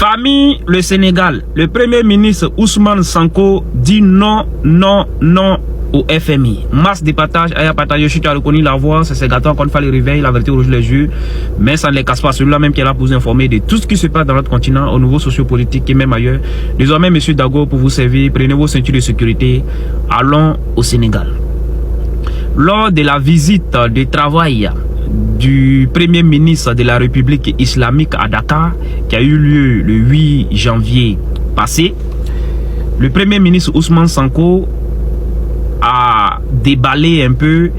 Famille, le Sénégal. Le premier ministre Ousmane Sonko dit non, non, non au FMI. Masse de partage, Aya Patayo, tu as reconnu la voix, c'est gâteaux encore une fois le réveil, la vérité rouge les yeux. Mais ça ne les casse pas. Celui-là même qui est là pour vous informer de tout ce qui se passe dans notre continent, au niveau sociopolitique et même ailleurs. Désormais, monsieur Dago, pour vous servir, prenez vos ceintures de sécurité. Allons au Sénégal. Lors de la visite de travail du premier ministre de la République islamique à Dakar, qui a eu lieu le 8 janvier passé, le premier ministre Ousmane Sonko a déballé un peu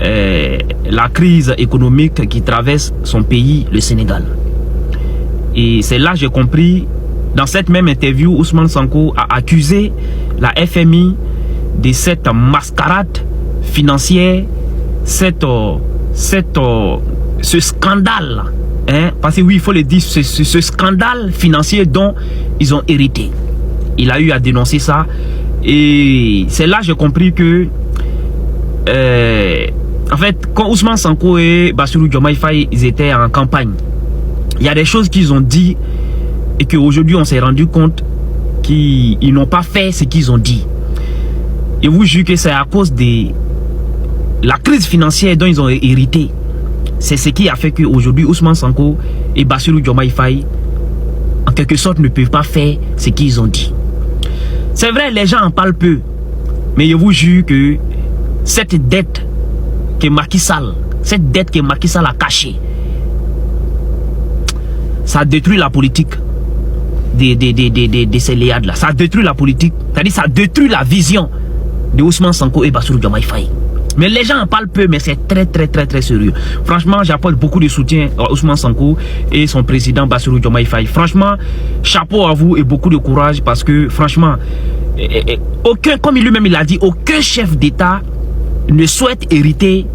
la crise économique qui traverse son pays, le Sénégal. Et c'est là que j'ai compris, dans cette même interview, Ousmane Sonko a accusé la FMI de cette mascarade financière, ce scandale, hein, parce que oui, il faut le dire, ce scandale financier dont ils ont hérité. Il a eu à dénoncer ça. Et c'est là que j'ai compris que en fait, quand Ousmane Sonko et Bassirou Diomaye Faye ils étaient en campagne, il y a des choses qu'ils ont dit et qu'aujourd'hui on s'est rendu compte qu'ils n'ont pas fait ce qu'ils ont dit. Et vous jure que c'est à cause de la crise financière dont ils ont hérité. C'est ce qui a fait qu'aujourd'hui Ousmane Sonko et Bassirou Diomaye Faye en quelque sorte ne peuvent pas faire ce qu'ils ont dit. C'est vrai, les gens en parlent peu, mais je vous jure que cette dette que Macky Sall a cachée, ça détruit la politique de ces léades-là. Ça détruit la politique, c'est-à-dire ça détruit la vision de Ousmane Sonko et Bassirou Diomaye Faye. Mais les gens en parlent peu, mais c'est très sérieux. Franchement, j'apporte beaucoup de soutien à Ousmane Sonko et son président Bassirou Diomaye Faye. Franchement, chapeau à vous et beaucoup de courage parce que franchement, comme lui-même il a dit, aucun chef d'État ne souhaite hériter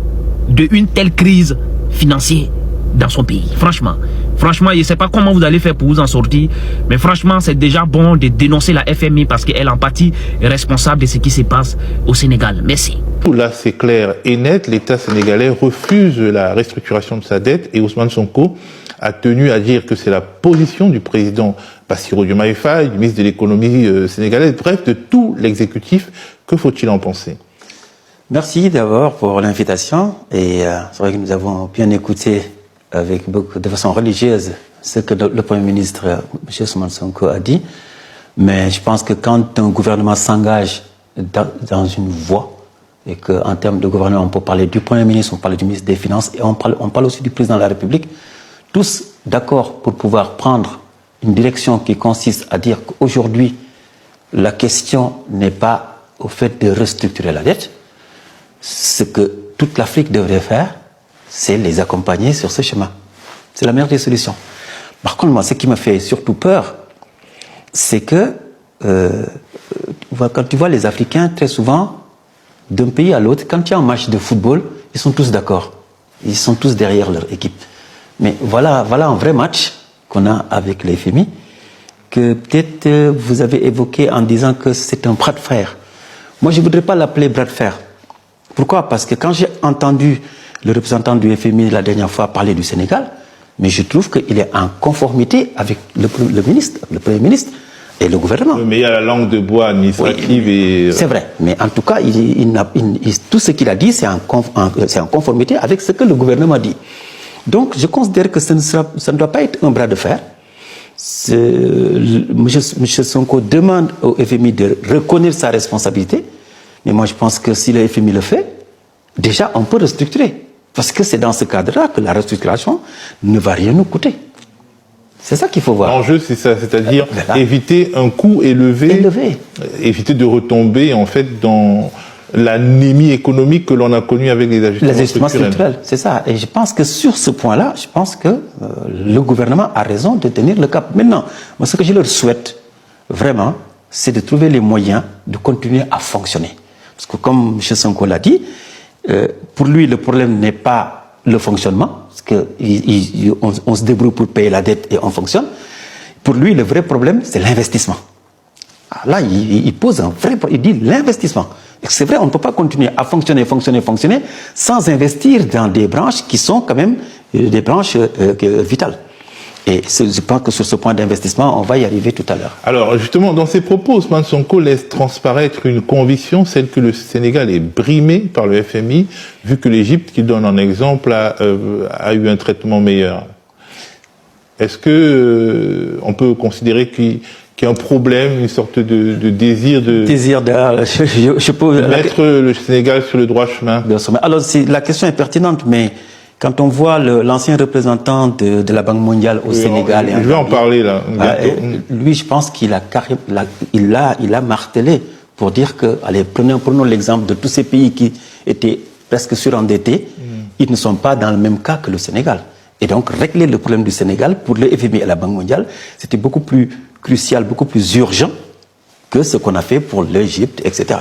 d'une telle crise financière dans son pays. Franchement, je ne sais pas comment vous allez faire pour vous en sortir, mais franchement, c'est déjà bon de dénoncer la FMI parce qu'elle en partie est responsable de ce qui se passe au Sénégal. Merci. Là, c'est clair et net, l'État sénégalais refuse la restructuration de sa dette et Ousmane Sonko a tenu à dire que c'est la position du président Bassirou Diomaye Faye, du ministre de l'économie sénégalaise, bref, de tout l'exécutif. Que faut-il en penser? Merci d'abord pour l'invitation et c'est vrai que nous avons bien écouté de façon religieuse ce que le Premier ministre, M. Ousmane Sonko, a dit. Mais je pense que quand un gouvernement s'engage dans une voie, et qu'en termes de gouvernement, on peut parler du Premier ministre, on parle du ministre des Finances, et on parle aussi du Président de la République, tous d'accord pour pouvoir prendre une direction qui consiste à dire qu'aujourd'hui, la question n'est pas au fait de restructurer la dette. Ce que toute l'Afrique devrait faire, c'est les accompagner sur ce chemin. C'est la meilleure des solutions. Par contre, moi, ce qui me fait surtout peur, c'est que quand tu vois les Africains, très souvent, d'un pays à l'autre, quand il y a un match de football, ils sont tous d'accord. Ils sont tous derrière leur équipe. Mais voilà un vrai match qu'on a avec les FMI, que peut-être vous avez évoqué en disant que c'est un bras de fer. Moi, je ne voudrais pas l'appeler bras de fer. Pourquoi? Parce que quand j'ai entendu le représentant du FMI la dernière fois parler du Sénégal, mais je trouve qu'il est en conformité avec le Premier ministre et le gouvernement. Mais il y a la langue de bois administrative. Oui, c'est vrai, mais en tout cas, tout ce qu'il a dit, c'est en conformité avec ce que le gouvernement dit. Donc, je considère que ça ne doit pas être un bras de fer. M. Sonko demande au FMI de reconnaître sa responsabilité, mais moi je pense que si le FMI le fait, déjà on peut restructurer. Parce que c'est dans ce cadre-là que la restructuration ne va rien nous coûter. C'est ça qu'il faut voir. L'enjeu, c'est ça, c'est-à-dire éviter un coût élevé, éviter de retomber en fait dans l'anémie économique que l'on a connue avec les ajustements structurels. C'est ça. Et je pense que sur ce point-là, je pense que le gouvernement a raison de tenir le cap. Maintenant, moi, ce que je leur souhaite, vraiment, c'est de trouver les moyens de continuer à fonctionner. Parce que comme M. Sonko l'a dit, pour lui, le problème n'est pas le fonctionnement, parce qu'on se débrouille pour payer la dette et on fonctionne. Pour lui, le vrai problème, c'est l'investissement. Là, il pose un vrai problème, il dit l'investissement. C'est vrai, on ne peut pas continuer à fonctionner sans investir dans des branches qui sont quand même des branches vitales. Et je pense que sur ce point d'investissement, on va y arriver tout à l'heure. Alors justement, dans ses propos, Ousmane Sonko laisse transparaître une conviction, celle que le Sénégal est brimé par le FMI, vu que l'Égypte, qu'il donne en exemple, a eu un traitement meilleur. Est-ce que on peut considérer qu'il y a un problème, une sorte de désir de je peux mettre le Sénégal sur le droit chemin? Alors, la question est pertinente, mais quand on voit l'ancien représentant de la Banque mondiale au Sénégal... Je vais en parler là. Lui, je pense qu'il a martelé pour dire que, allez, prenons l'exemple de tous ces pays qui étaient presque surendettés, ils ne sont pas dans le même cas que le Sénégal. Et donc, régler le problème du Sénégal pour le FMI et la Banque mondiale, c'était beaucoup plus crucial, beaucoup plus urgent que ce qu'on a fait pour l'Égypte, etc.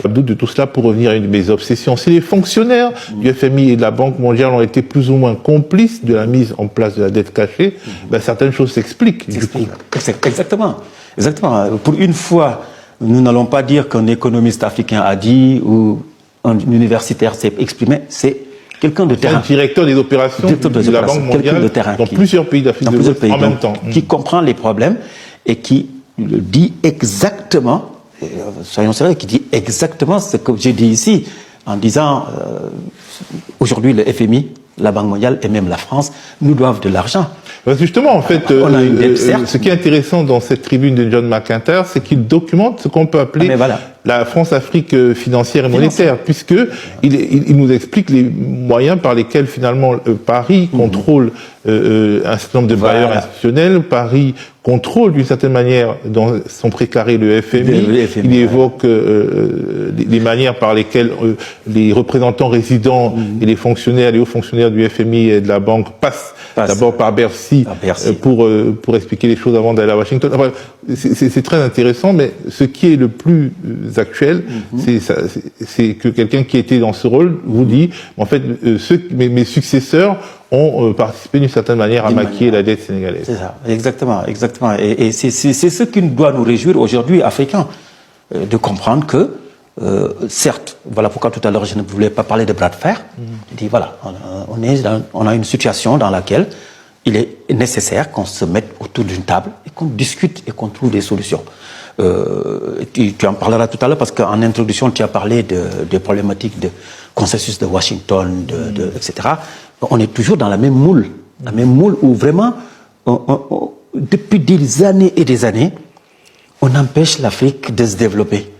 Pas de doute de tout cela pour revenir à une de mes obsessions. Si les fonctionnaires du FMI et de la Banque mondiale ont été plus ou moins complices de la mise en place de la dette cachée, ben certaines choses s'expliquent. Exactement. Pour une fois, nous n'allons pas dire qu'un économiste africain a dit ou un universitaire s'est exprimé, c'est quelqu'un de terrain. Un directeur des opérations de la Banque mondiale de terrain, dans plusieurs pays d'Afrique de l'Ouest en même temps. Qui comprend les problèmes et qui le dit exactement, soyons sérieux, qui dit exactement ce que j'ai dit ici, en disant aujourd'hui le FMI, la Banque mondiale et même la France nous doivent de l'argent. Justement, en fait, ce qui est intéressant dans cette tribune de John McIntyre, c'est qu'il documente ce qu'on peut appeler la France-Afrique financière et monétaire, puisque il nous explique les moyens par lesquels finalement Paris contrôle un certain nombre de bailleurs institutionnels. Paris contrôle d'une certaine manière dans son précaré le FMI. Il évoque les manières par lesquelles les représentants résidents et les fonctionnaires, les hauts fonctionnaires du FMI et de la banque passent d'abord par Bercy, pour expliquer les choses avant d'aller à Washington. Enfin, c'est très intéressant, mais ce qui est le plus actuel, c'est que quelqu'un qui était dans ce rôle vous dit, en fait, mes successeurs ont participé d'une certaine manière à maquiller la dette sénégalaise. C'est ça, exactement. Et c'est ce qui doit nous réjouir aujourd'hui, Africains, de comprendre que, certes, voilà pourquoi tout à l'heure je ne voulais pas parler de bras de fer. Je dis voilà, on a une situation dans laquelle il est nécessaire qu'on se mette autour d'une table et qu'on discute et qu'on trouve des solutions. Tu en parleras tout à l'heure parce qu'en introduction tu as parlé des problématiques de consensus de Washington, etc. On est toujours dans la même moule où vraiment, depuis des années et des années, on empêche l'Afrique de se développer.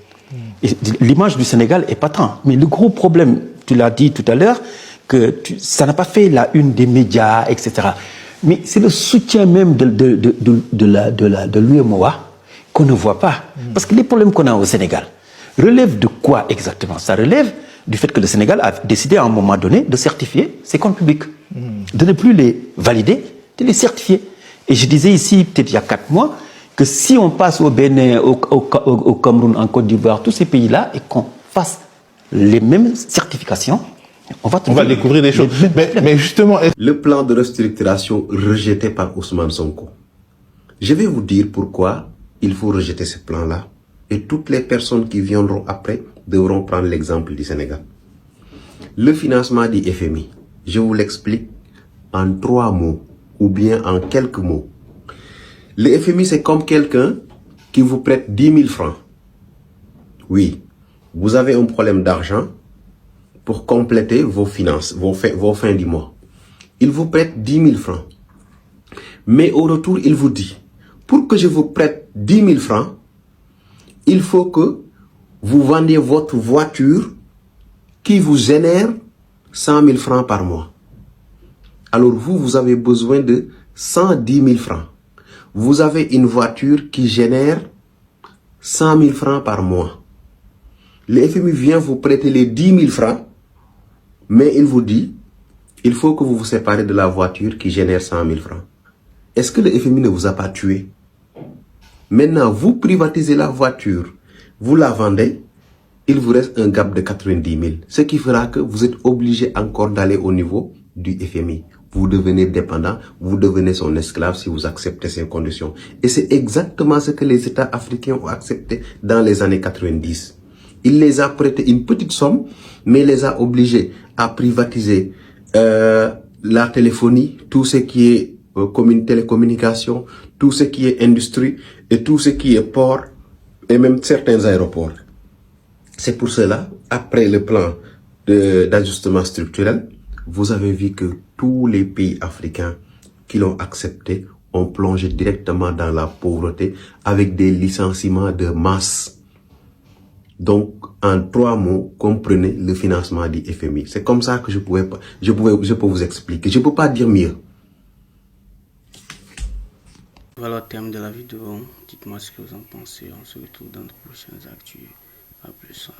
L'image du Sénégal est patente, mais le gros problème, tu l'as dit tout à l'heure, que ça n'a pas fait la une des médias, etc. Mais c'est le soutien même de l'UEMOA qu'on ne voit pas. Parce que les problèmes qu'on a au Sénégal relèvent de quoi exactement? Ça relève du fait que le Sénégal a décidé à un moment donné de certifier ses comptes publics. De ne plus les valider, de les certifier. Et je disais ici, peut-être il y a 4 mois, que si on passe au Bénin, au Cameroun, en Côte d'Ivoire, tous ces pays-là, et qu'on fasse les mêmes certifications, on va découvrir des choses. Mais justement... Le plan de restructuration rejeté par Ousmane Sonko. Je vais vous dire pourquoi il faut rejeter ce plan-là. Et toutes les personnes qui viendront après devront prendre l'exemple du Sénégal. Le financement du FMI, je vous l'explique en 3 mots, ou bien en quelques mots. Le FMI, c'est comme quelqu'un qui vous prête 10 000 francs. Oui, vous avez un problème d'argent pour compléter vos finances, vos fins du mois. Il vous prête 10 000 francs. Mais au retour, il vous dit, pour que je vous prête 10 000 francs, il faut que vous vendiez votre voiture qui vous génère 100 000 francs par mois. Alors vous avez besoin de 110 000 francs. Vous avez une voiture qui génère 100 000 francs par mois. Le FMI vient vous prêter les 10 000 francs, mais il vous dit, il faut que vous vous séparez de la voiture qui génère 100 000 francs. Est-ce que le FMI ne vous a pas tué? Maintenant, vous privatisez la voiture, vous la vendez, il vous reste un gap de 90 000. Ce qui fera que vous êtes obligé encore d'aller au niveau du FMI. Vous devenez dépendant, vous devenez son esclave si vous acceptez ces conditions. Et c'est exactement ce que les États africains ont accepté dans les années 90. Il les a prêté une petite somme, mais les a obligés à privatiser la téléphonie, tout ce qui est télécommunications, tout ce qui est industrie et tout ce qui est port et même certains aéroports. C'est pour cela, après le plan d'ajustement structurel, vous avez vu que tous les pays africains qui l'ont accepté ont plongé directement dans la pauvreté avec des licenciements de masse. Donc, en 3 mots, comprenez le financement du FMI. C'est comme ça que je peux vous expliquer. Je peux pas dire mieux. Voilà le thème de la vidéo. Dites-moi ce que vous en pensez. On se retrouve dans de prochaines actus. À plus.